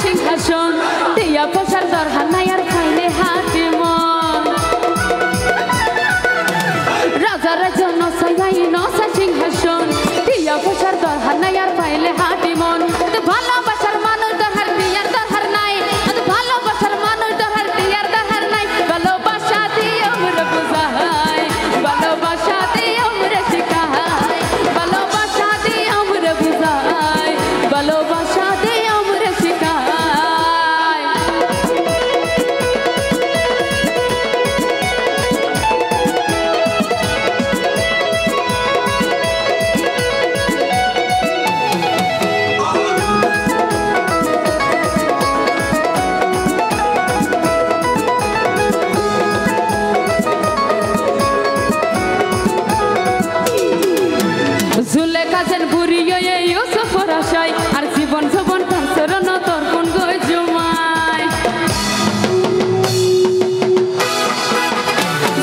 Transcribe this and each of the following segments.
সিংহাসন দিয়া বসার দরকার নাই আর পাইলে হাতে মন রাজার জন্য সাইয়াই নসা সিংহাসন দিয়া বসার দরকার নাই আর পাইলে হাতে মন ভালোবাসার মানুষ দরকার দিয়ার দরকার নাই ভালোবাসার মানুষ দরকার দিয়ার দরকার নাই ভালোবাসা দিয়ে আমরা বুঝাই ভালোবাসা দিয়ে আমরা শিখাই ভালোবাসা দিয়ে আমরা বুঝাই ভালোবাসা দিয়ে আমরা শিখাই Zuleka zen buriyo ye Yusuf Rashai ar জীবন জীবন কাসরন তোর কোন গই জুমাই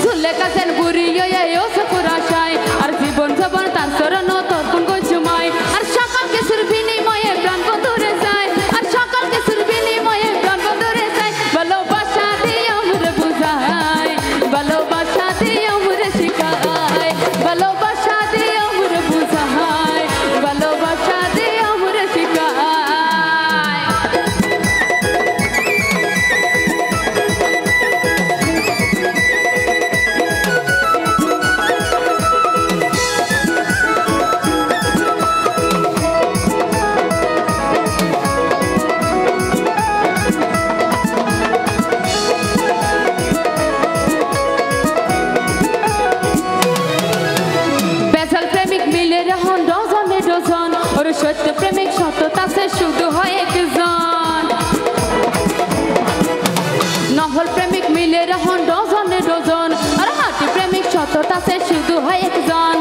Zuleka zen buriyo ye Yusuf Rashai ar জীবন জীবন কাসরন তোর কোন গই জুমাই আর সকল কিছুর বিনিময়ে প্রাণ বন্ধুরে যায় আর সকল কিছুর বিনিময়ে প্রাণ বন্ধুরে যায় ভালোবাসা দিয়ে আমরা বুঝাই ভালোবাসা দিয়ে আমরা শিখাই ভালোবাসা দিয়ে আমরা বুঝাই ভালোবাসা দিয়ে আমরা শিখাই বেজাল প্রেমিক মিলে রহন ডজনে ডজন ওর সত্য প্রেমিক সততা সে শুধু হয় একজন নহল প্রেমিক মিলে রহন ডজনে ডজন আর হাতি প্রেমিক সততা সে শুধু হয় একজন